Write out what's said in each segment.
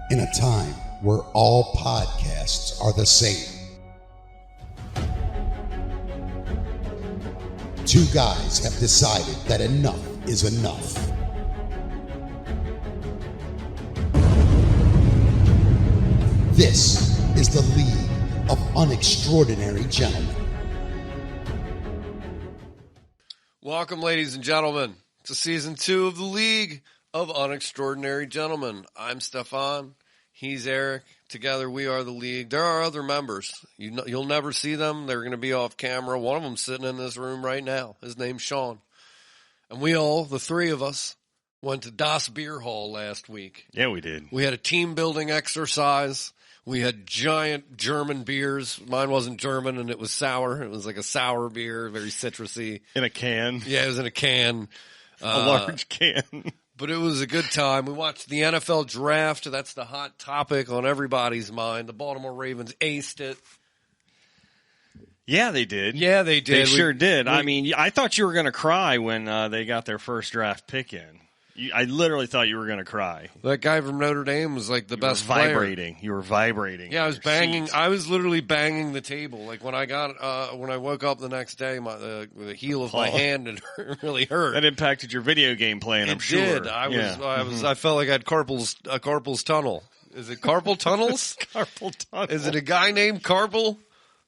In a time where all podcasts are the same, two guys have decided that enough is enough. This is the League of UNextraordinary Gentlemen. Welcome, ladies and gentlemen, to Season 2 of the League of UNextraordinary Gentlemen. I'm Stefan. He's Eric. Together, we are the League. There are other members. You'll never see them. They're going to be off camera. One of them's sitting in this room right now. His name's Sean. And we all, the three of us, went to Das Beer Hall last week. Yeah, we did. We had a team-building exercise. We had giant German beers. Mine wasn't German, and it was sour. It was like a sour beer, very citrusy. In a can. Yeah, it was in a can. A large can. But it was a good time. We watched the NFL draft. That's the hot topic on everybody's mind. The Baltimore Ravens aced it. Yeah, they did. Yeah, they did. They sure did. I mean, I thought you were going to cry when they got their first draft pick in. I literally thought you were going to cry. That guy from Notre Dame was like the best player. You were vibrating. Yeah, I was banging. Seats. I was literally banging the table. Like when I woke up the next day, the heel of my hand it really hurt. That impacted your video game playing. I'm sure. It did. I felt like I had carpal's tunnel. Is it carpal tunnels? Carpal tunnel. Is it a guy named Carpal?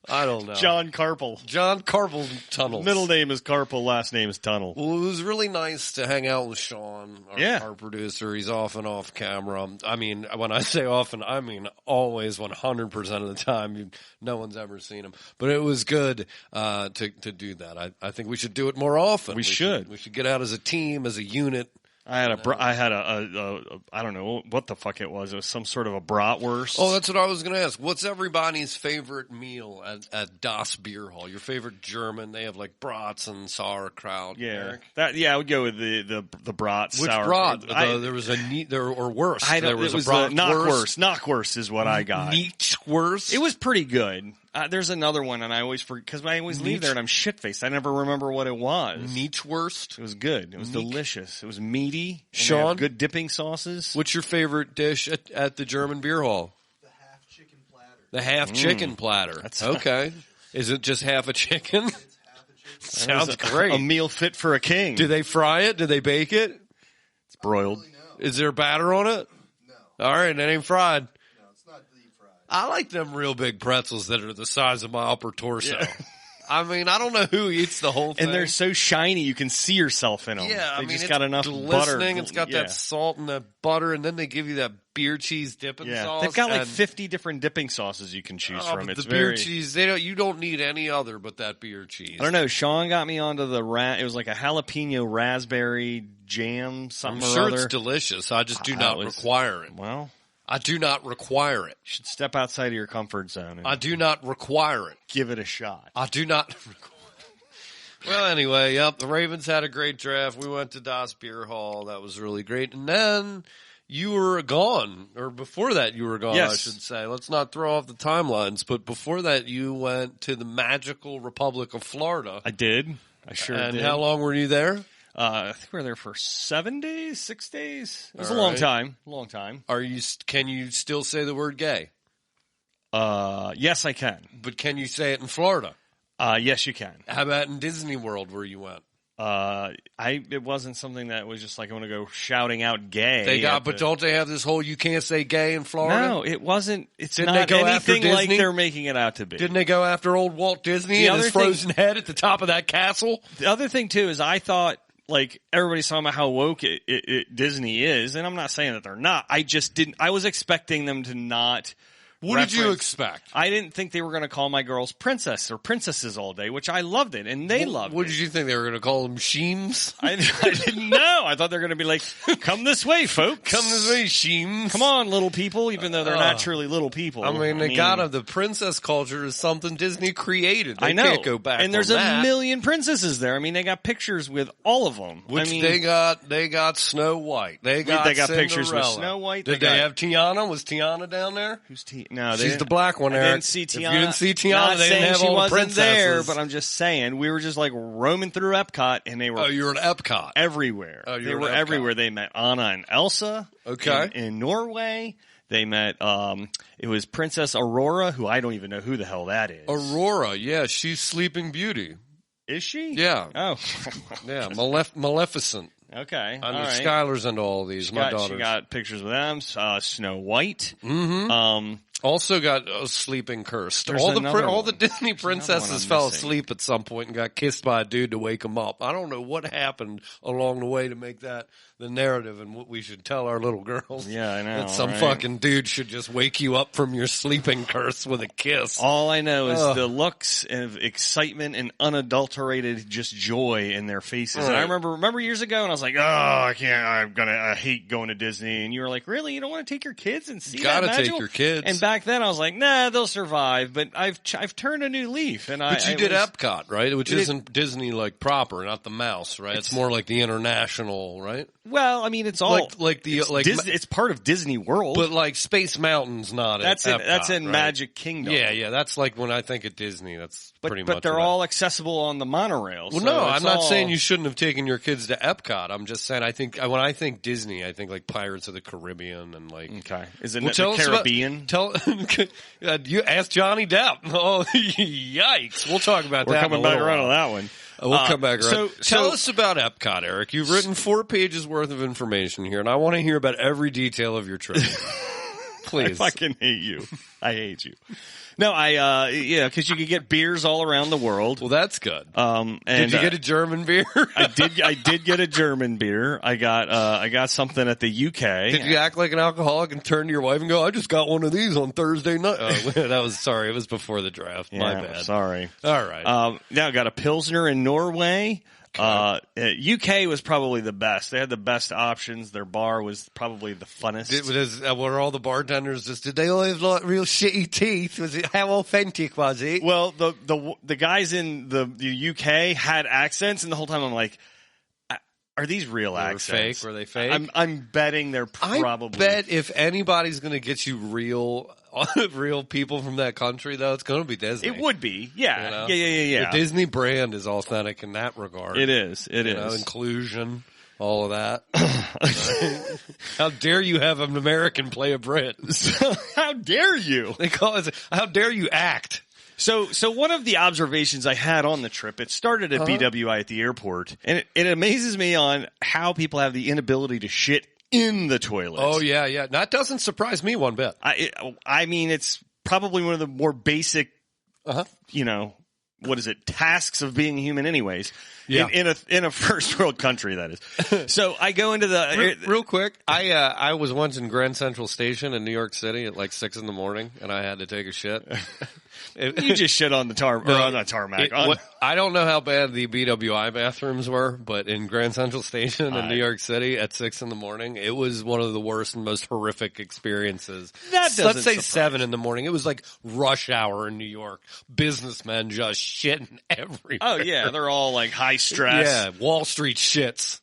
I don't know. John Carpal. John Carpal Tunnels. Middle name is Carpal, last name is Tunnel. Well, it was really nice to hang out with Sean, our producer. He's off and off camera. I mean, when I say often, I mean always 100% of the time. No one's ever seen him. But it was good to do that. I think we should do it more often. We should. We should get out as a team, as a unit. I had I don't know what the fuck it was. It was some sort of a bratwurst. Oh, that's what I was going to ask. What's everybody's favorite meal at Das Beer Hall? Your favorite German? They have like brats and sauerkraut. Yeah, I would go with the brats. Which brat? There was or worse. There was a knockwurst. Knockwurst is what I got. Knockwurst? It was pretty good. There's another one, and I always forget because I always leave there and I'm shit-faced. I never remember what it was. Meatwurst? It was good. It was delicious. It was meaty. Sean? Good dipping sauces. What's your favorite dish at the German Beer Hall? The half chicken platter. The half chicken platter. That's okay. Is it just half a chicken? It's half a chicken. Sounds great. A meal fit for a king. Do they fry it? Do they bake it? It's broiled. Really, no. Is there batter on it? No. All right, that ain't fried. No, it's not deep fried. I like them real big pretzels that are the size of my upper torso. Yeah. I mean, I don't know who eats the whole thing. And they're so shiny, you can see yourself in them. Yeah, they I mean, just it's got enough butter. It's got that salt and that butter, and then they give you that beer cheese dipping sauce. They've got like 50 different dipping sauces you can choose from. It's the beer cheese, you don't need any other but that beer cheese. I don't know. Sean got me onto it was like a jalapeno raspberry jam, something I'm or sure other. It's delicious. I just do not require it. Well, I do not require it. You should step outside of your comfort zone. I do not require it. Give it a shot. I do not. Well, anyway, the Ravens had a great draft. We went to Das Beer Hall. That was really great. And then you were gone, or before that you were gone, yes. I should say. Let's not throw off the timelines, but before that you went to the magical Republic of Florida. I did. I sure did. And how long were you there? I think we were there for 7 days, 6 days. It was a long time. Long time. Can you still say the word gay? Yes, I can. But can you say it in Florida? Yes, you can. How about in Disney World where you went? It wasn't something that was just like I want to go shouting out gay. But don't they have this whole you can't say gay in Florida? No, it wasn't. It's Didn't not they go anything after like Disney? they're making it out to be. Didn't they go after old Walt Disney and his frozen head at the top of that castle? The other thing too is I thought like everybody's talking about how woke Disney is, and I'm not saying that they're not. I just didn't. I was expecting them to not. What did you expect? I didn't think they were going to call my girls princess or princesses all day, which I loved it, and they loved it. What did you think they were going to call them? Sheems? I didn't know. I thought they were going to be like, come this way, folks. Come this way, Sheems. Come on, little people, even though they're not truly little people. I mean, the princess culture is something Disney created. I know. Can't go back and there's on a million princesses there. I mean, they got pictures with all of them. They got Snow White. They got pictures with Snow White. Did they have Tiana? Was Tiana down there? Who's Tiana? No, she's the black one, I Eric. didn't see Tiana. If you didn't see Tiana, Not they saying didn't have she all the wasn't princesses. there, but I'm just saying we were just like roaming through Epcot, and they were. Oh, you're at Epcot. Everywhere. Oh, they you're were at Epcot. everywhere. They met Anna and Elsa. Okay. In Norway. They met, it was Princess Aurora, who I don't even know who the hell that is. Aurora, yeah, she's Sleeping Beauty. Is she? Yeah. Oh. Yeah, Maleficent. Okay. I mean, All right. Skylar's into all these. She got pictures with them. Snow White. Mm-hmm. Also got sleeping cursed. There's All another the Disney princesses I'm fell missing. asleep at some point and got kissed by a dude to wake them up. I don't know what happened along the way to make that the narrative and what we should tell our little girls. Yeah, I know. That some right? fucking dude should just wake you up from your sleeping curse with a kiss. All I know is the looks of excitement and unadulterated just joy in their faces. And I remember years ago, and I was like, "Oh, I hate going to Disney." And you were like, "Really? You don't want to take your kids and see Gotta that take magical?" your kids. And back then, I was like, "Nah, they'll survive." But I've turned a new leaf, and But you did Epcot, right? Which isn't Disney like proper, not the mouse, right? It's more like the international, right? Well, I mean, it's all it's part of Disney World, but like Space Mountain's not. That's at Epcot, that's in right? Magic Kingdom. Yeah. That's like when I think of Disney. That's pretty much. But they're all accessible on the monorail. Well, so no, it's I'm not all... saying you shouldn't have taken your kids to Epcot. I'm just saying when I think Disney, I think like Pirates of the Caribbean and like. Okay, is it Well, the Caribbean? You ask Johnny Depp. Oh, yikes! We'll talk about We're that. coming back around on that one. We'll come back around. So Tell us about Epcot, Eric. You've written 4 pages worth of information here, and I want to hear about every detail of your trip. Please. I fucking hate you. I hate you. No, because you could get beers all around the world. Well, that's good. And did you get a German beer? I did get a German beer. I got something at the UK. Did you act like an alcoholic and turn to your wife and go, "I just got one of these on Thursday night"? Oh, it was before the draft. My bad. Sorry. All right. Now I got a Pilsner in Norway. UK was probably the best. They had the best options. Their bar was probably the funnest. Were all the bartenders did they all have like real shitty teeth? How authentic was it? Well, the guys in the UK had accents, and the whole time I'm like, are these real accents? Were they fake? I'm betting they're probably. I bet if anybody's going to get you real people from that country, though, it's going to be Disney. It would be, yeah. You know? Yeah. The Disney brand is authentic in that regard. It is. It is. You know, inclusion, all of that. How dare you have an American play a Brit? How dare you? They call it. How dare you act? So one of the observations I had on the trip, it started at BWI at the airport, and it amazes me on how people have the inability to shit in the toilet. Oh, yeah. That doesn't surprise me one bit. I mean, it's probably one of the more basic, tasks of being human anyways. Yeah. In a first world country, that is. So I go into the... Real quick, I was once in Grand Central Station in New York City at like 6 a.m, and I had to take a shit. You just shit on the tarmac. I don't know how bad the BWI bathrooms were, but in Grand Central Station in New York City at 6 a.m, it was one of the worst and most horrific experiences. Let's say 7 a.m. It was like rush hour in New York. Businessmen just shitting everywhere. Oh yeah, they're all like high stress. Yeah, Wall Street shits.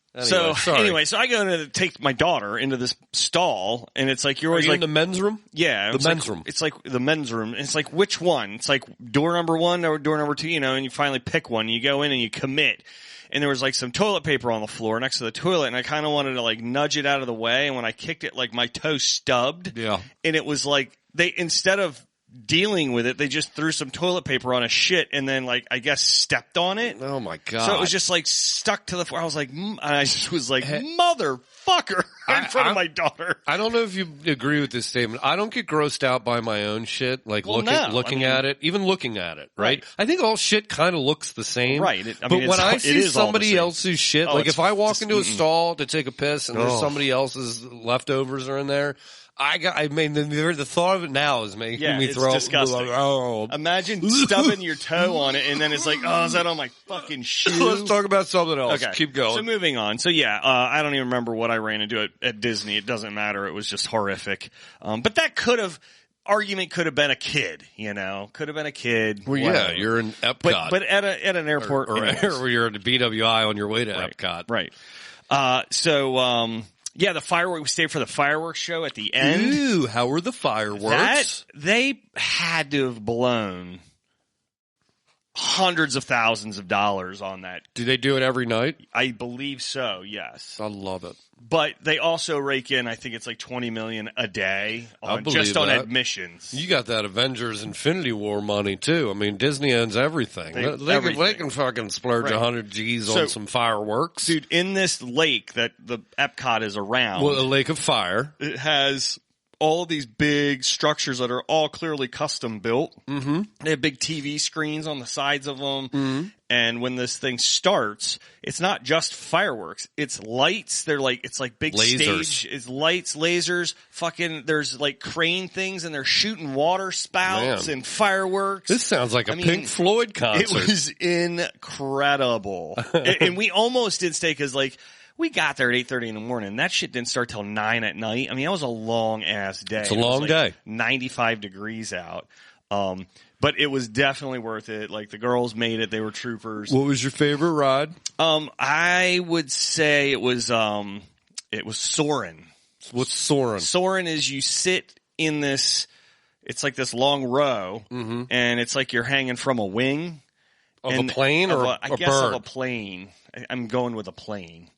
Anyway, so I go to take my daughter into this stall, and it's like you're always in the men's room. Yeah, the men's room. It's like the men's room. It's like which one? It's like door number 1 or door number 2, and you finally pick one. You go in and you commit. And there was like some toilet paper on the floor next to the toilet, and I kind of wanted to like nudge it out of the way. And when I kicked it, like my toe stubbed. Yeah, and it was like instead of dealing with it, they just threw some toilet paper on a shit and then like I guess stepped on it. Oh my god! So it was just like stuck to the floor. I was like, and I just was like, motherfucker, in front of my daughter. I don't know if you agree with this statement. I don't get grossed out by my own shit, like looking at it, even looking at it. Right? I think all shit kind of looks the same. Right. But when I see somebody else's shit, like if I walk into a stall to take a piss and there's somebody else's leftovers are in there. The thought of it now is making me throw up. It's disgusting. Oh. Imagine stubbing your toe on it, and then it's like, oh, is that on my fucking shoe? Let's talk about something else. Okay. Keep going. So moving on. So yeah, I don't even remember what I ran into at Disney. It doesn't matter. It was just horrific. But that argument could have been a kid, could have been a kid. Well, yeah, you're in Epcot. But at an airport. Or you're at the BWI on your way to Epcot. Right. Yeah, the fireworks. We stayed for the fireworks show at the end. Ooh, how were the fireworks? They had to have blown hundreds of thousands of dollars on that. Do they do it every night? I believe so, yes. I love it. But they also rake in, I think it's like $20 million a day on believe on that. admissions. You got that Avengers Infinity War money, too. I mean, Disney owns everything. They can fucking splurge Right. 100 G's on some fireworks. Dude, in this lake that the Epcot is around, Well, a lake of fire. it has all of these big structures that are all clearly custom built. Mm-hmm. They have big TV screens on the sides of them. Mm-hmm. And when this thing starts, it's not just fireworks. It's lights. It's like big Lasers. stage. It's lights, lasers, there's like crane things and they're shooting water spouts Man. and fireworks. This sounds like a Pink Floyd concert. It was incredible. and we almost did stay because we got there at 8:30 in the morning. That shit didn't start till 9 at night. I mean, that was a long ass day. It's a long day. 95 degrees out. But it was definitely worth it. Like the girls made it. They were troopers. What was your favorite ride? I would say it was Soarin'. What's Soarin'? Soarin' is you sit in this, it's like this long row, and it's like you're hanging from a wing. Of a plane or I a guess bird? of a plane. I'm going with a plane.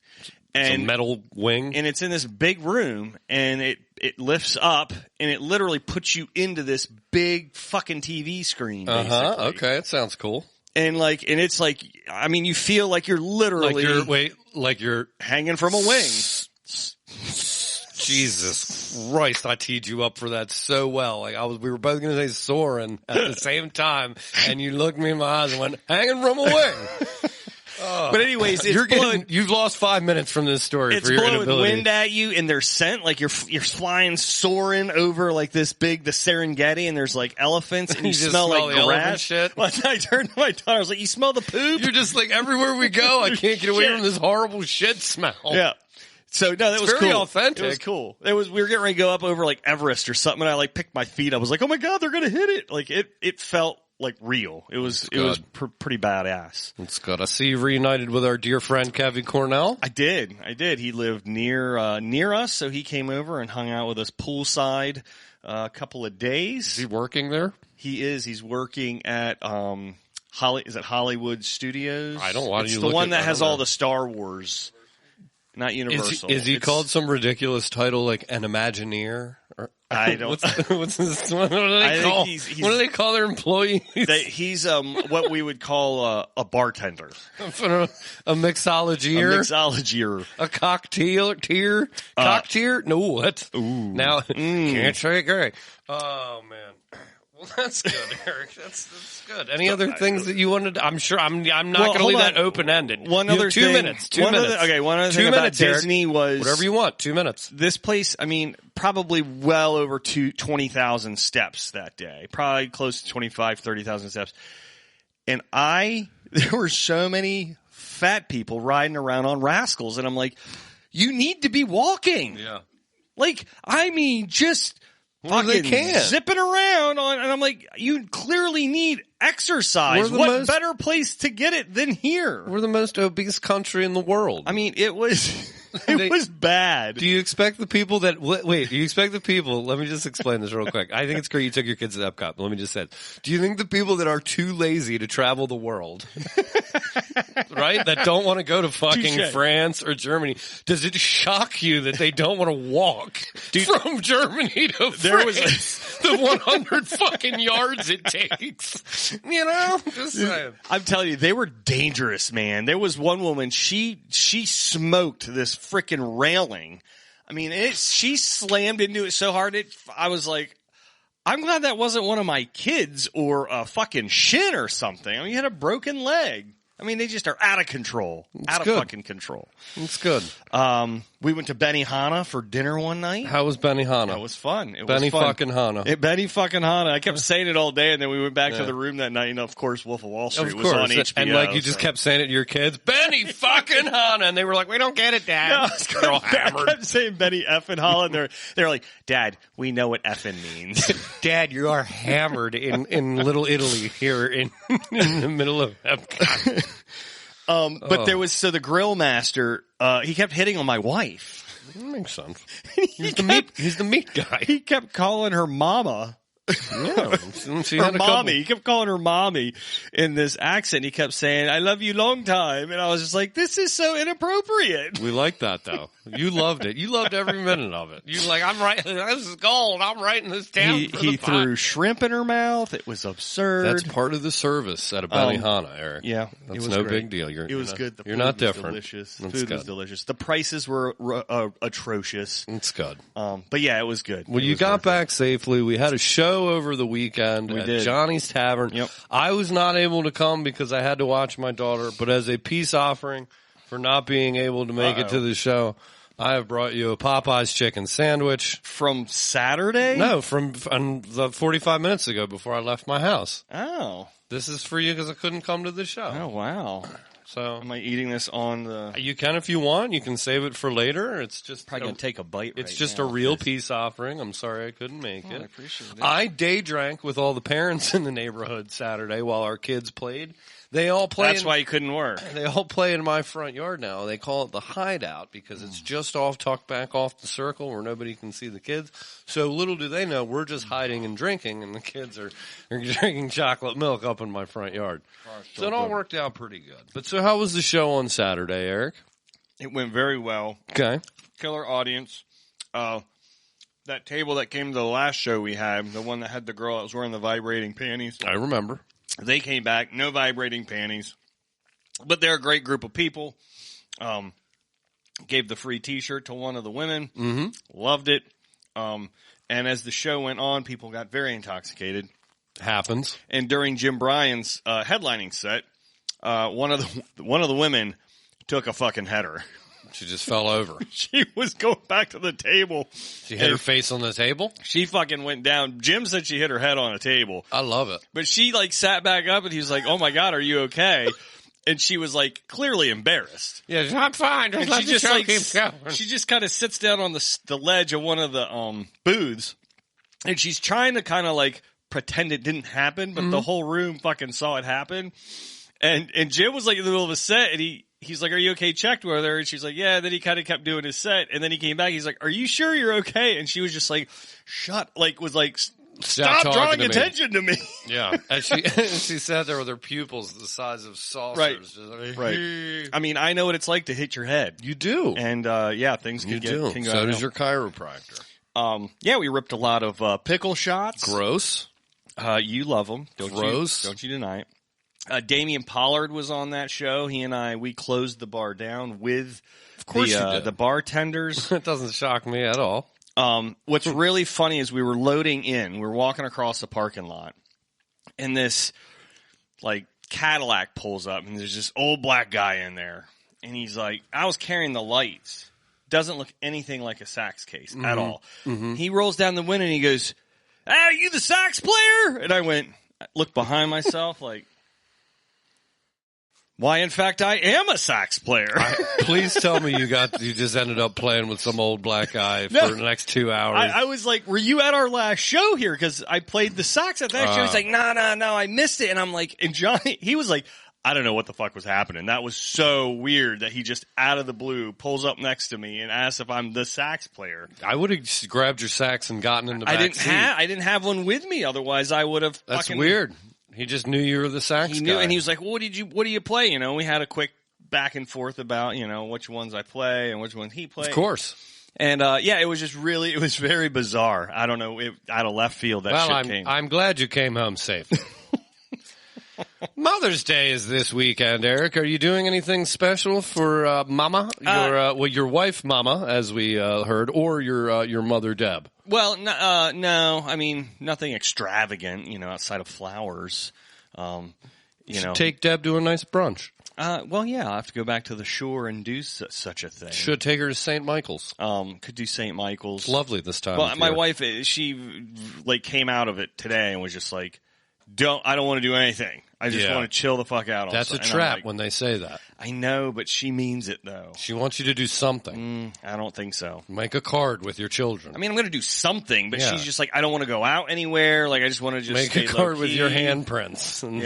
It's And a metal wing? and it's in this big room, and it lifts up, and it literally puts you into this big fucking TV screen. Basically. Okay, that sounds cool. And it's like, I mean, you feel like you're literally Like you're hanging from a wing. Jesus Christ, I teed you up for that so well. We were both going to say soaring at the same time, and you looked me in my eyes and went, hanging from a wing. But anyways, you've lost 5 minutes from this story it's for your blowing inability. wind at you, and they're sent like you're flying, soaring over like the Serengeti, and there's like elephants, and you just smell like the elephant grass. shit. Well, I turned to my daughter, I was like, "You smell the poop?" You're just like, everywhere we go, I can't get away from this horrible shit smell. Yeah. So no, that was very cool. authentic. It was cool. We were getting ready to go up over like Everest or something, and I picked my feet. I was like, "Oh my god, they're gonna hit it!" Like it felt like real. It was pretty badass. That's good. I see you reunited with our dear friend Kevin Cornell. I did. He lived near us, so he came over and hung out with us poolside a couple of days. Is he working there? He is. He's working at is it Hollywood Studios? I don't. Why do it's you the look one at that has I don't all know. the Star Wars, not Universal. Is he called some ridiculous title like an Imagineer? Or, I don't. What's this? What do they call? What do they call their employees? He's what we would call a bartender, a mixologier, a cocktail. No, that's now can't say great. Oh man. Well, that's good, Eric. That's good. Any other things that you wanted? I'm sure I'm not going to leave that open ended. One other 2 thing, minutes. 2 minutes. One other 2 thing about minutes, Eric. Disney was Whatever you want. 2 minutes. This place, I mean, probably well over 20,000 steps that day. Probably close to 25, 30,000 steps. And there were so many fat people riding around on Rascals, and I'm like, you need to be walking. Yeah. Just Well, they can't. zipping around and I'm like, you clearly need exercise. What better place to get it than here? We're the most obese country in the world. I mean, it was was bad. Do you expect the people that wait? Do you expect the people? Let me just explain this real quick. I think it's great you took your kids to Epcot. But let me just say, do you think the people that are too lazy to travel the world, right? That don't want to go to fucking France or Germany? Does it shock you that they don't want to walk from Germany to France? The 100 fucking yards it takes. You know, just saying. I'm telling you, they were dangerous, man. There was one woman. She smoked this freaking railing. I mean, she slammed into it so hard. I was like, I'm glad that wasn't one of my kids or a fucking shin or something. I mean, you had a broken leg. I mean, they just are out of control. Out of fucking control. It's good. We went to Benihana for dinner one night. How was Benihana? That was fun. Benny fucking Hana. Benny fucking Hana. I kept saying it all day, and then we went back to the room that night, and of course, Wolf of Wall Street was on HBO. And like you just kept saying it to your kids, Benny fucking Hana, and they were like, we don't get it, Dad. No, they're all hammered. I kept saying Benny effing Hana, and they're like, Dad, we know what effing means. Dad, you are hammered in Little Italy here in the middle of Epcot. But there was, the grill master, he kept hitting on my wife. That makes sense. He's the meat guy. He kept calling her mama. Yeah, she Her had a mommy. couple. He kept calling her mommy in this accent. He kept saying, "I love you long time." And I was just like, this is so inappropriate. We like that though. You loved it. You loved every minute of it. You were like, I'm writing. This is gold. I'm writing this down. He threw shrimp in her mouth. It was absurd. That's part of the service at a Benihana, Eric. Yeah, That's it was no great. big deal. It was good. The You're food not was different. Delicious. That's Food was good. delicious. The prices were atrocious. It's good. But yeah, it was good. Well, It you was got worth it. back safely. We had a show over the weekend We at did. Johnny's Tavern. Yep. I was not able to come because I had to watch my daughter, but as a peace offering for not being able to make it to the show, I have brought you a Popeye's chicken sandwich. From Saturday? No, from the 45 minutes ago before I left my house. Oh. This is for you because I couldn't come to the show. Oh, wow. So Am I eating this on the... you can if you want. You can save it for later. It's just Probably going to take a bite It's right just now. a real peace offering. I'm sorry I couldn't make Oh, I it. appreciate it. I day drank with all the parents in the neighborhood Saturday while our kids played. They all play. That's why you couldn't work. They all play in my front yard now. They call it the hideout because it's just tucked back off the circle where nobody can see the kids. So little do they know we're just hiding and drinking, and the kids are drinking chocolate milk up in my front yard. So it all worked out pretty good. But so how was the show on Saturday, Eric? It went very well. Okay. Killer audience. That table that came to the last show we had, the one that had the girl that was wearing the vibrating panties, I remember. they came back, no vibrating panties. But they're a great group of people. Gave the free T-shirt to one of the women. Mm-hmm. Loved it. And as the show went on, people got very intoxicated. Happens. And during Jim Bryan's headlining set, one of the women took a fucking header. She just fell over. She was going back to the table. She hit her face on the table? She fucking went down. Jim said she hit her head on a table. I love it. But she like sat back up and he was like, "Oh my God, are you okay?" And she was like clearly embarrassed. Yeah, I'm fine. And she just like she just kind of sits down on the ledge of one of the booths, and she's trying to kind of like pretend it didn't happen, but the whole room fucking saw it happen. And Jim was like in the middle of a set, and he's like, "Are you okay? Checked with her." And she's like, "Yeah." And then he kind of kept doing his set, and then he came back. He's like, "Are you sure you're okay?" And she was just like, "Stop drawing attention to me." Yeah, and she sat there with her pupils the size of saucers. Right. I mean, I know what it's like to hit your head. You do. And yeah, things You can do. can go So does down. your chiropractor. Yeah, we ripped a lot of pickle shots. Gross. You love them. Gross. Don't you deny it. Damian Pollard was on that show. He and we closed the bar down with you did. the bartenders. That doesn't shock me at all. What's really funny is we were loading in. We were walking across the parking lot, and this like Cadillac pulls up, and there's this old black guy in there, and he's like, I was carrying the lights. Doesn't look anything like a sax case at all. Mm-hmm. He rolls down the window and he goes, "Hey, are you the sax player?" And I looked behind myself like, why, in fact, I am a sax player. Please tell me you just ended up playing with some old black guy for the next 2 hours. I was like, were you at our last show here? Because I played the sax at that show. He's like, no, I missed it. And I'm like, and Johnny, he was like, I don't know what the fuck was happening. That was so weird that he just out of the blue pulls up next to me and asks if I'm the sax player. I would have just grabbed your sax and gotten in the back seat. I didn't have one with me. Otherwise, I would have. That's weird. He just knew you were the sax He knew, guy. and he was like, well, what do you play? You know, we had a quick back and forth about, you know, which ones I play and which ones he plays. Of course. And, yeah, it was very bizarre. I don't know, out of left field that shit came. I'm glad you came home safe. Mother's Day is this weekend, Eric. Are you doing anything special for Mama? Your wife, Mama, as we heard, or your mother, Deb? Well, no. I mean, nothing extravagant, you know, outside of flowers. Take Deb to a nice brunch. Well, yeah, I'll have to go back to the shore and do such a thing. Should take her to St. Michael's. Could do St. Michael's. It's lovely this time. Well, my wife, she like came out of it today and was just like, I don't want to do anything. I just want to chill the fuck out. That's a trap when they say that. I know, but she means it though. She wants you to do something. I don't think so. Make a card with your children. I mean, I'm going to do something, but she's just like, I don't want to go out anywhere. Like, I just want to just make a card with your handprints. And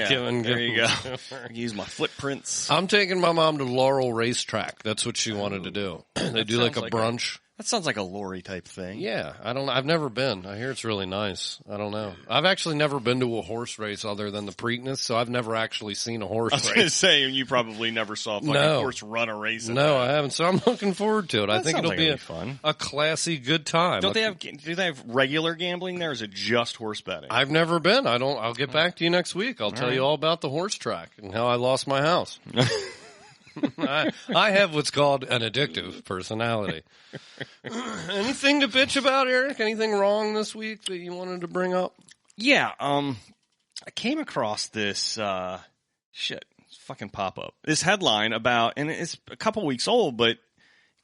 there you go. Use my footprints. I'm taking my mom to Laurel Racetrack. That's what she wanted to do. They do like a brunch. That sounds like a Lori type thing. Yeah, I don't know. I've never been. I hear it's really nice. I don't know. I've actually never been to a horse race other than the Preakness, so I've never actually seen a horse I was race. going to say, you probably never saw a fucking horse run a race. No, I haven't. So I'm looking forward to it. I think it'll be fun. A classy, good time. Do they have regular gambling there? Or is it just horse betting? I've never been. I'll get back to you next week. I'll tell you all about the horse track and how I lost my house. I have what's called an addictive personality. Anything to bitch about, Eric? Anything wrong this week that you wanted to bring up? Yeah, I came across this fucking pop-up. This headline about, and it's a couple weeks old, but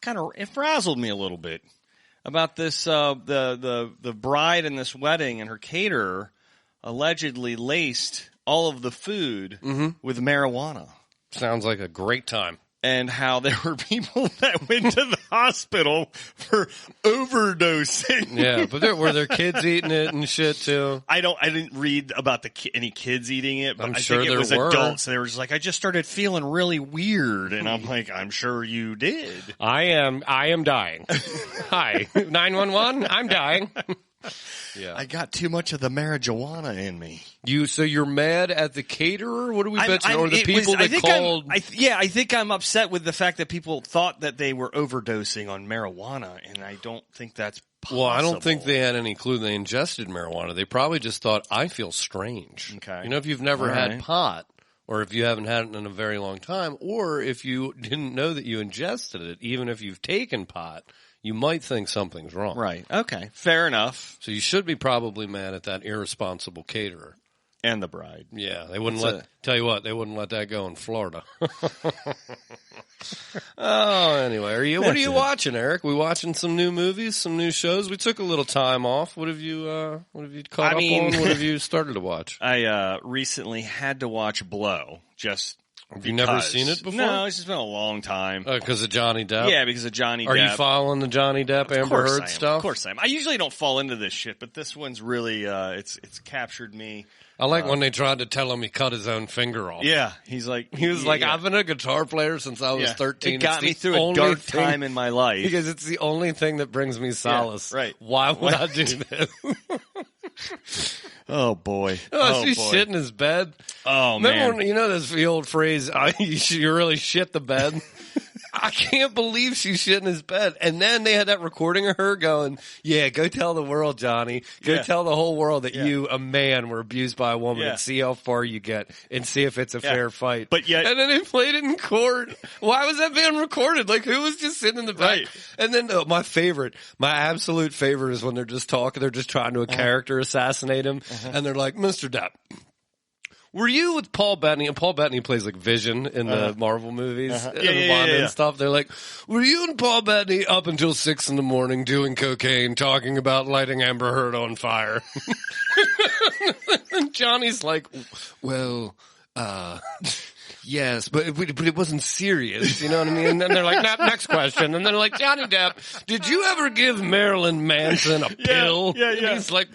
it frazzled me a little bit about this the bride in this wedding and her caterer allegedly laced all of the food with marijuana. Sounds like a great time. And how there were people that went to the hospital for overdosing. Yeah, but were there kids eating it and shit too? I didn't read about any kids eating it, but I'm I sure think it was there were. adults. They were just like, I just started feeling really weird, and I'm like, I'm sure you did. I am dying. Hi, 911. I'm dying. Yeah, I got too much of the marijuana in me. So you're mad at the caterer? What are we bitching? Or the people that called? I think I'm upset with the fact that people thought that they were overdosing on marijuana, and I don't think that's possible. Well, I don't think they had any clue they ingested marijuana. They probably just thought, I feel strange. Okay. You know, if you've never had pot, or if you haven't had it in a very long time, or if you didn't know that you ingested it, even if you've taken pot, you might think something's wrong. Right. Okay. Fair enough. So you should be probably mad at that irresponsible caterer. And the bride. Yeah, they wouldn't tell you what, they wouldn't let that go in Florida. Oh, anyway, what are you watching, Eric? We watching some new movies, some new shows? We took a little time off. What have you caught up on? What have you started to watch? I recently had to watch Blow. Have you never seen it before? No, it's just been a long time. Because of Johnny Depp? Yeah, because of Johnny Depp. Are you following the Johnny Depp, Amber Heard stuff? Of course I am. I usually don't fall into this shit, but this one's really, it's captured me. I like when they tried to tell him he cut his own finger off. Yeah, he was like, I've been a guitar player since I was 13. It got me through a dark time in my life. Because it's the only thing that brings me solace. Yeah, right. Why would I do this? Oh, boy. She's shit in his bed. Oh, man. Remember when, you know the old phrase, you really shit the bed? I can't believe she shit in his bed. And then they had that recording of her going, yeah, go tell the world, Johnny. Go tell the whole world that you, a man, were abused by a woman and see how far you get and see if it's a fair fight. But yet, and then they played it in court. Why was that being recorded? Like, who was just sitting in the back? Right. And then my absolute favorite is when they're just talking, they're just trying to character assassinate him. And they're like, Mr. Depp, were you with Paul Bettany? And Paul Bettany plays like Vision in the Marvel movies and stuff. They're like, were you and Paul Bettany up until 6 a.m. doing cocaine, talking about lighting Amber Heard on fire? And Johnny's like, well, yes, but it wasn't serious. You know what I mean? And then they're like, next question. And then they're like, Johnny Depp, did you ever give Marilyn Manson a pill? Yeah. And he's like,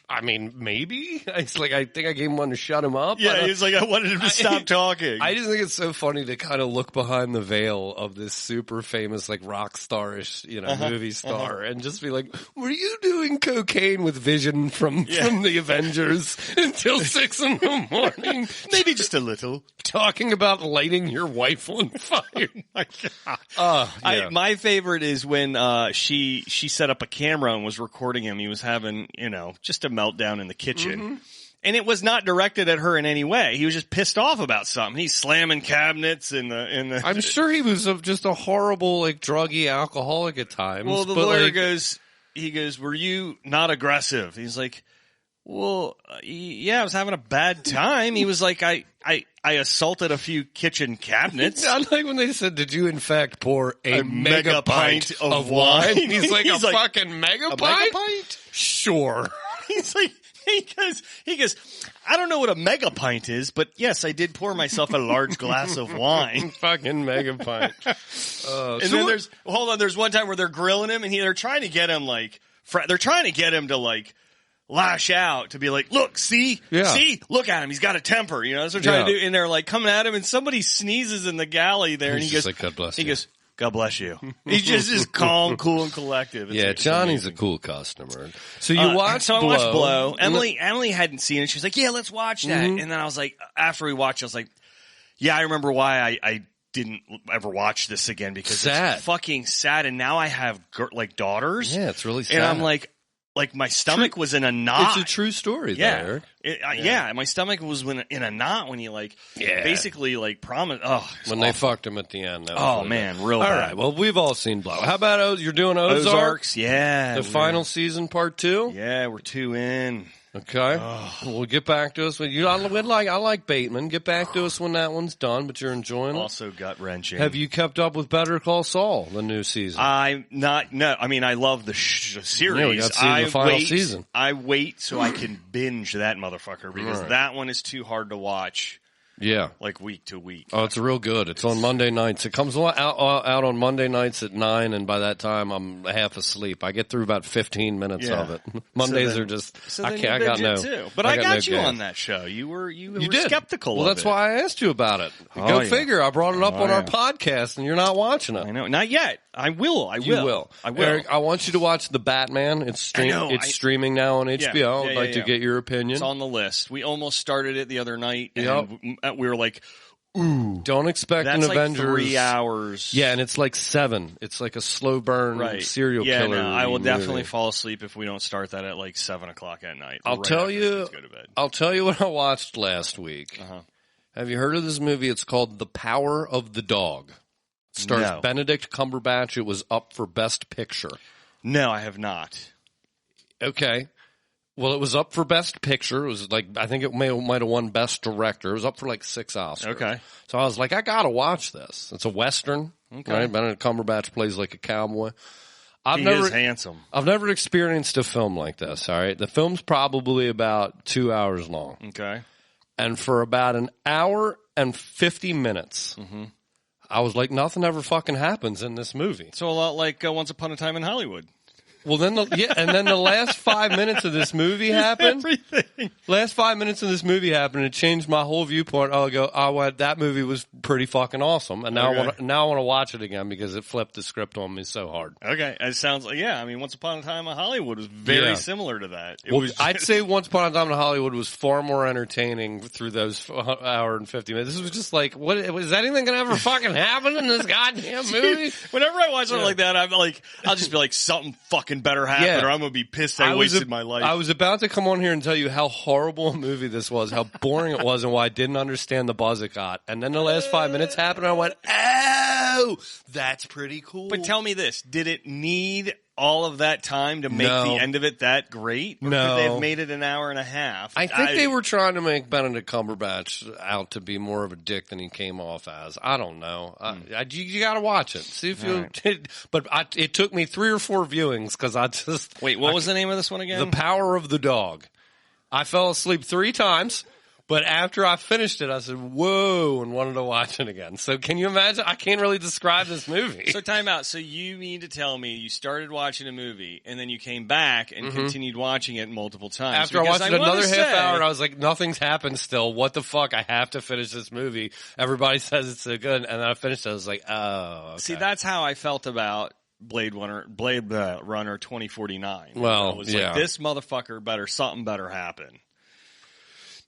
I mean, maybe. It's like, I think I gave him one to shut him up. Yeah, he's like, I wanted him to stop talking. I just think it's so funny to kind of look behind the veil of this super famous, like, rock starish, movie star and just be like, were you doing cocaine with Vision from the Avengers until 6 a.m? Maybe just a little. Talking about lighting your wife on fire. My God. My favorite is when she set up a camera and was recording him. He was having, just a meltdown in the kitchen. And it was not directed at her in any way. He was just pissed off about something. He's slamming cabinets in the I'm sure he was just a horrible, like, druggy alcoholic at times. Well, the lawyer goes, were you not aggressive? He's like, well, yeah, I was having a bad time. He was like, I assaulted a few kitchen cabinets. I like when they said, did you in fact pour a mega pint of wine? He's like, a fucking mega pint? Sure. He's like, he goes, I don't know what a mega pint is, but yes, I did pour myself a large glass of wine. Fucking mega pint. And then there's one time where they're grilling him and they're trying to get him to lash out, to be like, look, see, look at him. He's got a temper, that's what they're trying to do. And they're like coming at him and somebody sneezes in the galley there. And he goes, like, God bless you. He goes, God bless you. He's just as calm, cool, and collective. It's Johnny's amazing. a cool customer. So you watched So I Blow. watched Blow. Emily hadn't seen it. She was like, yeah, let's watch that. And then I was like, after we watched, I was like, yeah, I remember why I didn't ever watch this again because Sad. it's fucking sad. And now I have daughters. Yeah, it's really sad. And I'm like my stomach was in a knot. It's a true story, Yeah. though, Eric. Yeah, my stomach was in a knot when you basically promise. Oh, When they fucked him at the end. That was oh really man, bad. real All bad. right, well, we've all seen Blow. How about you're doing Ozark? Ozarks, yeah. The final season, part 2? Yeah, we're 2 in. Okay. We'll get back to us. I like Bateman. Get back to us when that one's done, but you're enjoying it. Also gut wrenching. Have you kept up with Better Call Saul, the new season? I'm not. No, I mean I love the series. Yeah, we got to see the final season. I wait so I can binge that motherfucker because that one is too hard to watch. Yeah. Like week to week. Oh, it's real good. It's on Monday nights. It comes out on Monday nights at 9, and by that time I'm half asleep. I get through about 15 minutes of it. Mondays are just I can't. I got no. Too. But I got no you game. on that show. You were did. skeptical. Well, of that's it. why I asked you about it. Oh, Go yeah. figure. I brought it up on our yeah. podcast, and you're not watching it. I know. Not yet. I will. You will. I will. Eric, I want you to watch The Batman. It's streaming now on HBO. I'd like to get your opinion. It's on the list. We almost started it the other night, and Yep. we were like, ooh. Don't expect That's an Avengers. 3 hours. Yeah, and it's like 7. It's like a slow burn serial killer. No, I will movie. definitely fall asleep if we don't start that at like 7 o'clock at night. I'll right tell after the you. kids go to bed. I'll tell you what I watched last week. Have you heard of this movie? It's called The Power of the Dog. It stars No. Benedict Cumberbatch. It was up for Best Picture. No, I have not. Okay. Well, it was up for Best Picture. It was like, I think it might have won Best Director. It was up for like 6 Oscars. Okay. So I was like, I gotta watch this. It's a Western. Okay. Right? Benedict Cumberbatch plays like a cowboy. He is handsome. I've never experienced a film like this, all right? The film's probably about 2 hours long. Okay. And for about an hour and 50 minutes, I was like, nothing ever fucking happens in this movie. So a lot like Once Upon a Time in Hollywood. Well, then, and then the last 5 minutes of this movie happened. Everything. Last 5 minutes of this movie happened. It changed my whole viewpoint. That movie was pretty fucking awesome, and now I want to watch it again because it flipped the script on me so hard. Okay. It sounds like, I mean, Once Upon a Time in Hollywood was very similar to that. I'd say Once Upon a Time in Hollywood was far more entertaining through those hour and 50 minutes. This was just like, what is anything going to ever fucking happen in this goddamn movie? Whenever I watch something like that, I'll just be like, something fucking better happen, or I'm going to be pissed I wasted my life. I was about to come on here and tell you how horrible a movie this was, how boring it was, and why I didn't understand the buzz it got. And then the last 5 minutes happened, and I went, oh, that's pretty cool. But tell me this, did it need all of that time to make the end of it that great? Or No. could they have made it an hour and a half? I think they were trying to make Benedict Cumberbatch out to be more of a dick than he came off as. I don't know. You got to watch it. See if you. Right. But it took me 3 or 4 viewings because I just wait. What was the name of this one again? The Power of the Dog. I fell asleep 3 times. But after I finished it, I said, whoa, and wanted to watch it again. So can you imagine? I can't really describe this movie. So time out. So you mean to tell me you started watching a movie and then you came back and continued watching it multiple times? After I watched it another half hour, and I was like, nothing's happened still. What the fuck? I have to finish this movie. Everybody says it's so good. And then I finished it. I was like, oh, okay. See, that's how I felt about Blade Runner 2049. Well, I was like, this motherfucker something better happen.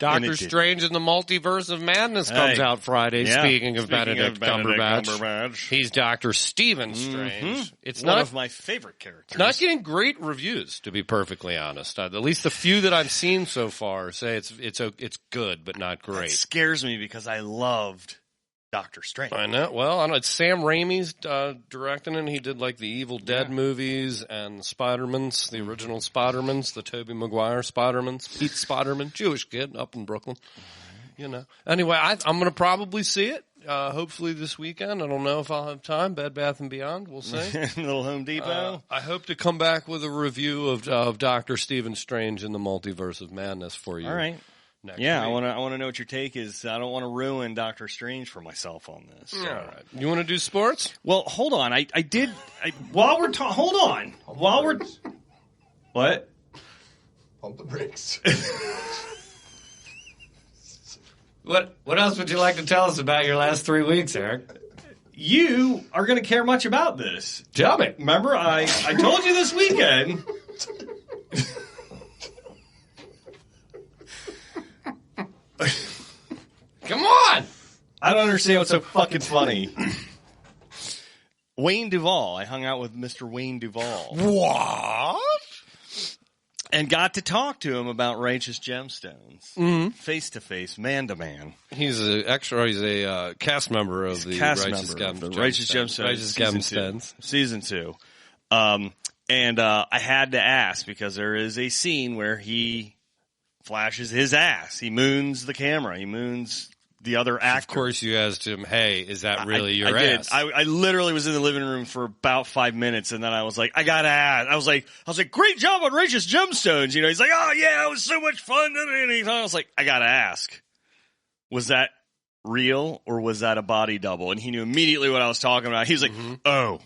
Doctor Strange in the Multiverse of Madness comes out Friday. Yeah. Speaking of Benedict Cumberbatch, he's Dr. Stephen Strange. It's one of my favorite characters. Not getting great reviews, to be perfectly honest. At least the few that I've seen so far say it's good, but not great. That scares me because I loved Doctor Strange. I know. Well, I know it's Sam Raimi's directing it. He did like the Evil Dead movies and Spider-Man's, the original Spider-Man's, the Tobey Maguire Spider-Man's, Pete Spider-Man, Jewish kid up in Brooklyn. You know. Anyway, I'm going to probably see it. Hopefully this weekend. I don't know if I'll have time. Bed Bath & Beyond, we'll see. Little Home Depot. I hope to come back with a review of Dr. Stephen Strange in the Multiverse of Madness for you. All right. Next week. I want to know what your take is. I don't want to ruin Doctor Strange for myself on this. So. All right. You want to do sports? Well, hold on. What? Pump the brakes. What else would you like to tell us about your last 3 weeks, Eric? you are going to care much about this. Tell me. Remember, I told you this weekend. Come on! I don't understand what's so fucking funny. Wayne Duvall. I hung out with Mr. Wayne Duvall. What? And got to talk to him about Righteous Gemstones. Face to face, man to man. He's a cast member of the Righteous Gemstones. Righteous Gemstones. Season 2. And I had to ask because there is a scene where he flashes his ass. He moons the camera. He moons the other actor. Of course, you asked him, "Hey, is that really your ass?" I literally was in the living room for about 5 minutes, and then I was like, "I gotta ask." I was like, "Great job on Righteous Gemstones." You know, he's like, "Oh yeah, it was so much fun." And I was like, "I gotta ask, was that real or was that a body double?" And he knew immediately what I was talking about. He was like, "Oh,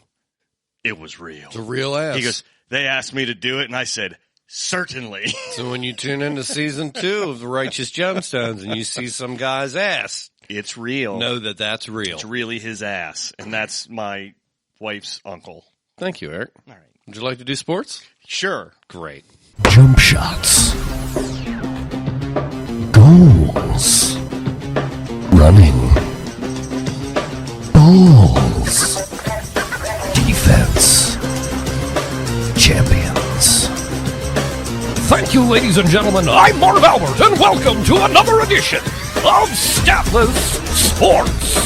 it was real. It's a real ass." He goes, "They asked me to do it," and I said, "Certainly." So when you tune into season 2 of the Righteous Gemstones and you see some guy's ass, it's real. know that that's real. It's really his ass, and that's my wife's uncle. Thank you, Eric. All right. Would you like to do sports? Sure. Great. Jump shots. Goals. Running. Balls. Defense. Champions. Thank you, ladies and gentlemen. I'm Marv Albert, and welcome to another edition of Statless Sports.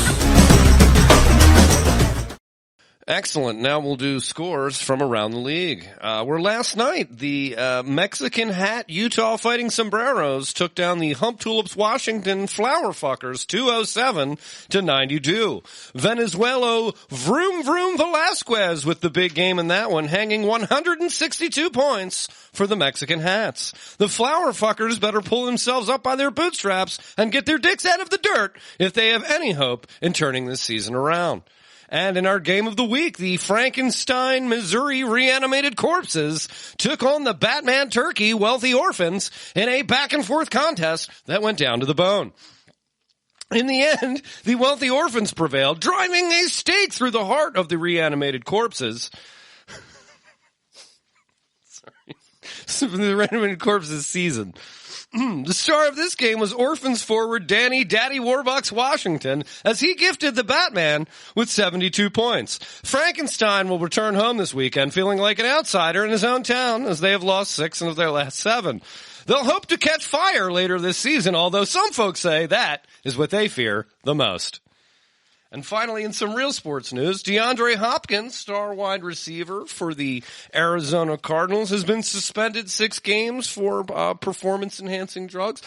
Excellent. Now we'll do scores from around the league. Where last night, the Mexican hat Utah Fighting Sombreros took down the Hump Tulips Washington Flower Fuckers 207-92. Venezuela Vroom Vroom Velasquez with the big game in that one, hanging 162 points for the Mexican hats. The Flower Fuckers better pull themselves up by their bootstraps and get their dicks out of the dirt if they have any hope in turning this season around. And in our game of the week, the Frankenstein, Missouri Reanimated Corpses took on the Batman Turkey Wealthy Orphans in a back-and-forth contest that went down to the bone. In the end, the Wealthy Orphans prevailed, driving a stake through the heart of the Reanimated Corpses. Sorry. The Reanimated Corpses season. The star of this game was Orphans forward Danny Daddy Warbucks Washington, as he gifted the Batman with 72 points. Frankenstein will return home this weekend feeling like an outsider in his own town, as they have lost 6 of their last 7. They'll hope to catch fire later this season, although some folks say that is what they fear the most. And finally, in some real sports news, DeAndre Hopkins, star wide receiver for the Arizona Cardinals, has been suspended 6 games for performance-enhancing drugs.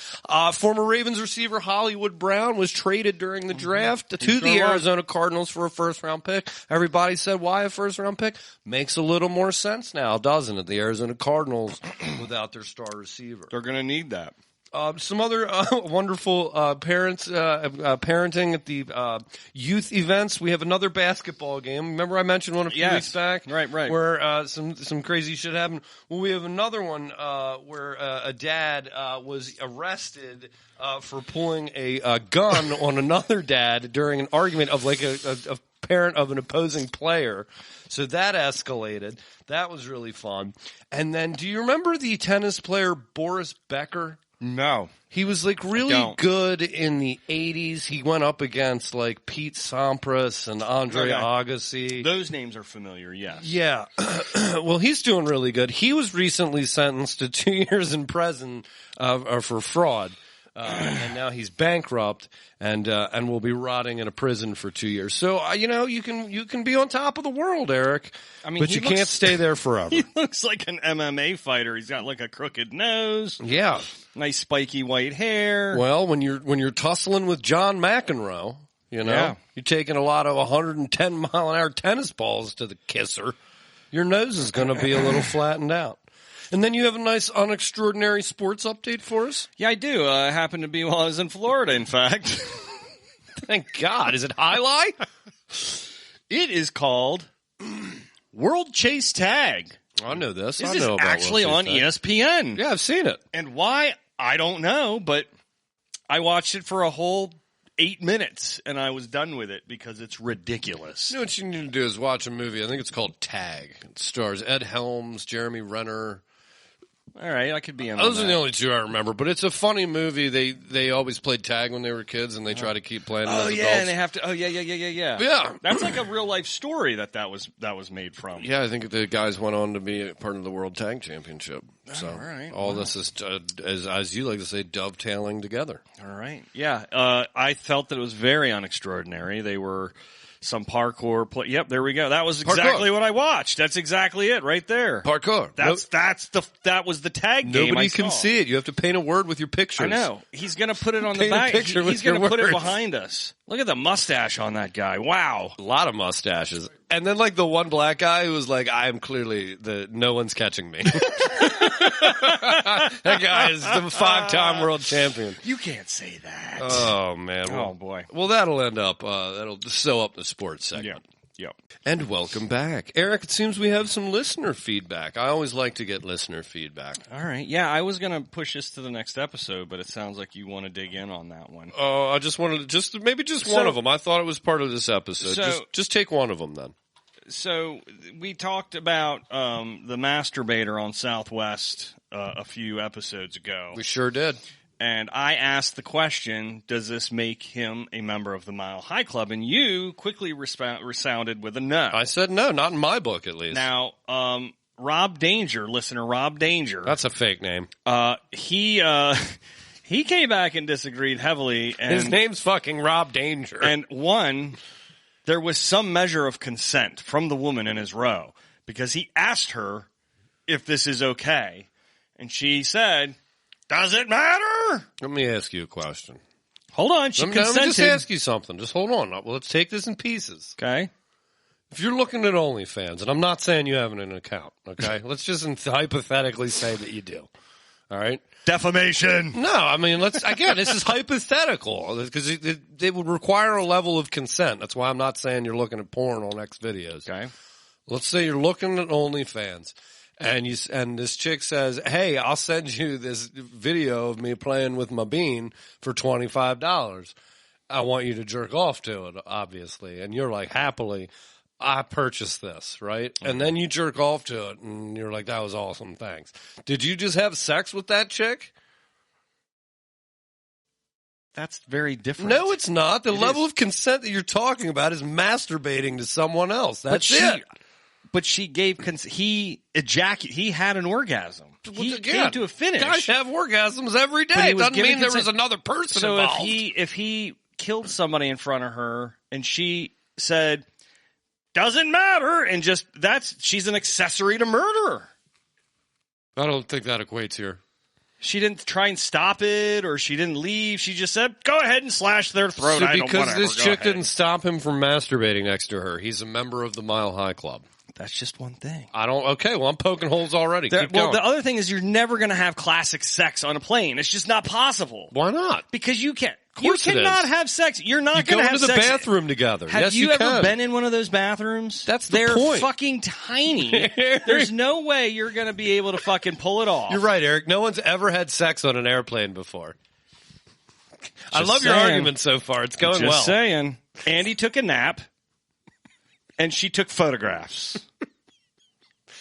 Former Ravens receiver Hollywood Brown was traded during the draft to the Arizona Cardinals for a first-round pick. Everybody said, why a first-round pick? Makes a little more sense now, doesn't it? The Arizona Cardinals without their star receiver. They're going to need that. Some other wonderful parenting at the youth events. We have another basketball game. Remember I mentioned one a few weeks back? Right. Where some crazy shit happened. Well, we have another one where a dad was arrested for pulling a gun on another dad during an argument of like a parent of an opposing player. So that escalated. That was really fun. And then do you remember the tennis player Boris Becker? No. He was like really good in the 80s. He went up against like Pete Sampras and Andre Agassi. Those names are familiar, yes. Yeah. Well, he's doing really good. He was recently sentenced to 2 years in prison for fraud. And now he's bankrupt and will be rotting in a prison for 2 years. So, you can be on top of the world, Eric. I mean, but you can't stay there forever. He looks like an MMA fighter. He's got like a crooked nose. Yeah. Nice spiky white hair. Well, when you're tussling with John McEnroe, you're taking a lot of 110-mile-an-hour tennis balls to the kisser, your nose is going to be a little flattened out. And then you have a nice UNextraordinary sports update for us? Yeah, I do. I happened to be while I was in Florida, in fact. Thank God. Is it Highlight? It is called World Chase Tag. I know this. This I know is about actually on ESPN. Yeah, I've seen it. And why? I don't know, but I watched it for a whole 8 minutes, and I was done with it because it's ridiculous. You know what you need to do is watch a movie. I think it's called Tag. It stars Ed Helms, Jeremy Renner. All right, I could be in. Those are the only two I remember, but it's a funny movie. They always played tag when they were kids, and they try to keep playing it as adults. And they have to. Oh yeah. Yeah, That's like a real life story that was made from. Yeah, I think the guys went on to be a part of the World Tag Championship. So all right, this is, as you like to say, dovetailing together. All right. Yeah, I felt that it was very unextraordinary. They were some parkour play. Yep, there we go. That was exactly what I watched. That's exactly it right there. Parkour. That was the tag game. Nobody can see it. You have to paint a word with your pictures. I know. He's going to put it on the Paint a back. picture with He's going to your put it words. behind us. Look at the mustache on that guy. Wow. A lot of mustaches. And then like the one black guy who was like, I am clearly no one's catching me. That guy is the 5-time world champion. You can't say that. Oh, man. Oh, boy. Well, that'll end up, that'll sew up the sports segment. Yep. And welcome back. Eric, it seems we have some listener feedback. I always like to get listener feedback. All right. Yeah, I was going to push this to the next episode, but it sounds like you want to dig in on that one. Oh, I just wanted to, maybe one of them. I thought it was part of this episode. So, just take one of them then. So we talked about the masturbator on Southwest a few episodes ago. We sure did. And I asked the question, does this make him a member of the Mile High Club? And you quickly resounded with a no. I said no, not in my book at least. Now, Rob Danger, listener Rob Danger. That's a fake name. He came back and disagreed heavily. And, his name's fucking Rob Danger. And there was some measure of consent from the woman in his row because he asked her if this is okay. And she said, does it matter? Let me ask you a question. Hold on. She consented. Let me just ask you something. Just hold on. Well, let's take this in pieces. Okay. If you're looking at OnlyFans, and I'm not saying you have an account, okay? Let's just hypothetically say that you do. All right? Defamation. No, I mean, this is hypothetical because it would require a level of consent. That's why I'm not saying you're looking at porn on X videos. Okay. Let's say you're looking at OnlyFans. And this chick says, hey, I'll send you this video of me playing with my bean for $25. I want you to jerk off to it, obviously. And you're like, happily, I purchased this, right? Mm-hmm. And then you jerk off to it, and you're like, that was awesome, thanks. Did you just have sex with that chick? That's very different. No, it's not. The level of consent that you're talking about is masturbating to someone else. That's it. But she gave he had an orgasm. He came to a finish. Guys have orgasms every day. It doesn't mean there was another person involved. So if he killed somebody in front of her and she said, doesn't matter, and she's an accessory to murder. I don't think that equates here. She didn't try and stop it, or she didn't leave. She just said, go ahead and slash their throat. So because this chick didn't stop him from masturbating next to her, he's a member of the Mile High Club. That's just one thing. Okay, well, I'm poking holes already. Keep going. The other thing is you're never going to have classic sex on a plane. It's just not possible. Why not? Because you can't. You cannot have sex. You're not going to have sex. You go into the bathroom together. Have you ever been in one of those bathrooms? That's the point. They're fucking tiny. There's no way you're going to be able to fucking pull it off. You're right, Eric. No one's ever had sex on an airplane before. I love your argument so far. It's going well. Just saying. Andy took a nap, and she took photographs.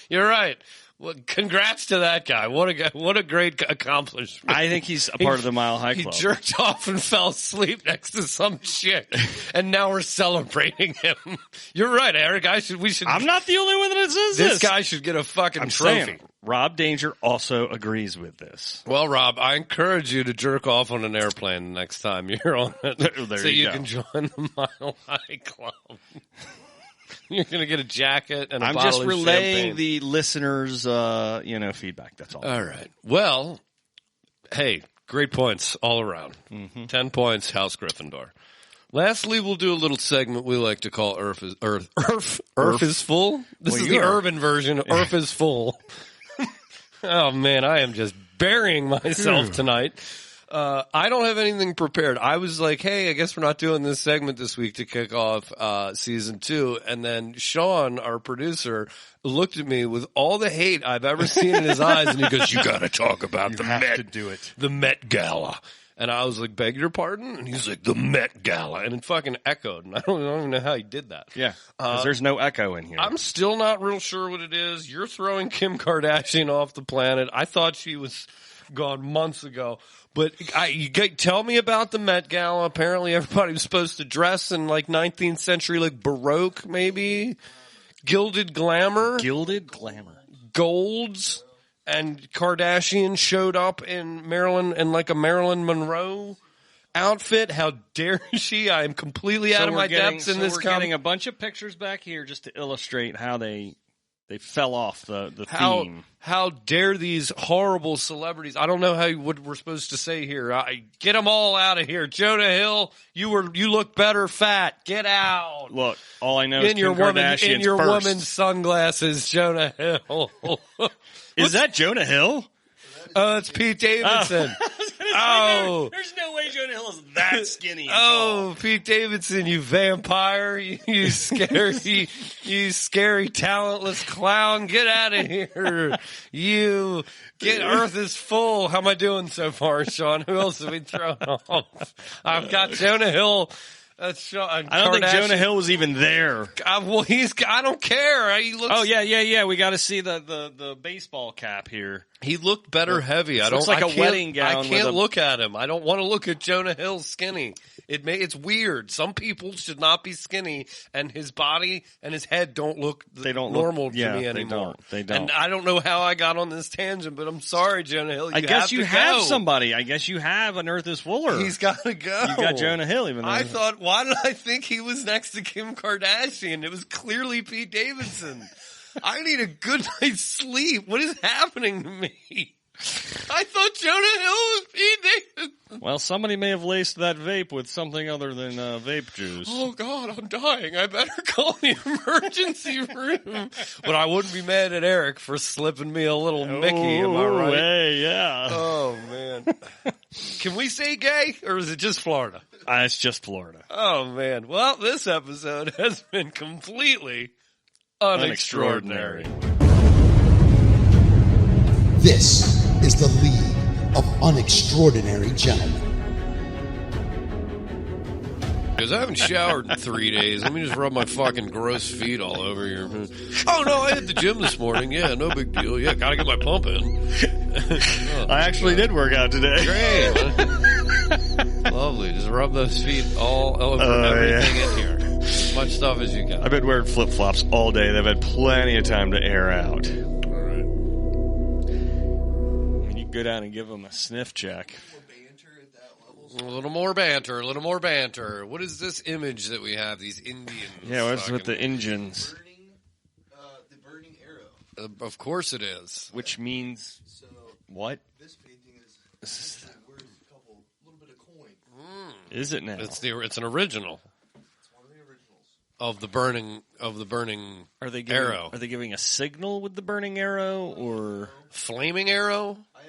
You're right. Well, congrats to that guy. What a great accomplishment. I think he's a part of the Mile High Club. He jerked off and fell asleep next to some chick, and now we're celebrating him. You're right, Eric. I'm not the only one that says this. This guy should get a fucking trophy. Saying, Rob Danger also agrees with this. Well, Rob, I encourage you to jerk off on an airplane the next time you're on it, so you can join the Mile High Club. You're going to get a jacket and a bottle of champagne. I'm just relaying the listeners' feedback. That's all. All right. Well, hey, great points all around. Mm-hmm. 10 points, House Gryffindor. Lastly, we'll do a little segment we like to call Earth is Full. This is the urban version of Earth is Full. Oh, man, I am just burying myself tonight. I don't have anything prepared. I was like, hey, I guess we're not doing this segment this week to kick off season 2. And then Sean, our producer, looked at me with all the hate I've ever seen in his eyes, and he goes, you got to talk about the Met. To do it. The Met Gala. And I was like, beg your pardon? And he's like, the Met Gala. And it fucking echoed. And I don't even know how he did that. Yeah, because there's no echo in here. I'm still not real sure what it is. You're throwing Kim Kardashian off the planet. I thought she was gone months ago. But tell me about the Met Gala. Apparently everybody was supposed to dress in like 19th century, like Baroque maybe. Gilded glamour. Gilded glamour. Golds. And Kardashian showed up in Marilyn Monroe outfit. How dare she? I am completely out of my depths in this. We're getting a bunch of pictures back here just to illustrate how they fell off the theme. How dare these horrible celebrities? I don't know what we're supposed to say here. Get them all out of here. Jonah Hill, you look better fat. Get out. Look, all I know is Kim Kardashian's in your first. woman's sunglasses, Jonah Hill. Is that Jonah Hill? Oh, it's Pete Davidson. Oh, there's no way Jonah Hill is that skinny. Oh, Pete Davidson, you vampire, you scary, talentless clown, get out of here. Earth is full. How am I doing so far, Sean? Who else have we thrown off? I've got Jonah Hill. I don't think Jonah Hill was even there. I don't care. He looks. Oh yeah. We got to see the baseball cap here. He looked better heavy. Looks like a wedding gown. I can't look at him. I don't want to look at Jonah Hill skinny. It's weird. Some people should not be skinny, and his body and his head don't look normal to me anymore. They don't. And I don't know how I got on this tangent, but I'm sorry, Jonah Hill. I guess you have somebody. I guess you have an Earth is Fuller. He's got to go. You got Jonah Hill. Even though why did I think he was next to Kim Kardashian? It was clearly Pete Davidson. I need a good night's sleep. What is happening to me? I thought Jonah Hill was Pete Davidson. Well, somebody may have laced that vape with something other than vape juice. Oh, God, I'm dying. I better call the emergency room. But I wouldn't be mad at Eric for slipping me a little Mickey, am I right? Hey, yeah. Oh, man. Can we say gay, or is it just Florida? It's just Florida. Oh, man. Well, this episode has been completely unextraordinary. This is the League of Unextraordinary Gentlemen. Because I haven't showered in 3 days. Let me just rub my fucking gross feet all over here. Oh, no, I hit the gym this morning. Yeah, no big deal. Yeah, gotta get my pump in. I actually did work out today. Great. Lovely. Just rub those feet all over everything in here. As much stuff as you got. I've been wearing flip-flops all day. They've had plenty of time to air out. Go down and give them a sniff check. A little more banter. What is this image that we have? These Indians. Yeah, what's with the engines? The burning arrow. Of course it is. Which means what? This painting is worth a little bit of coin. Is it now? It's an original. It's one of the originals. Of the burning arrow. Are they giving a signal with the burning arrow or flaming arrow?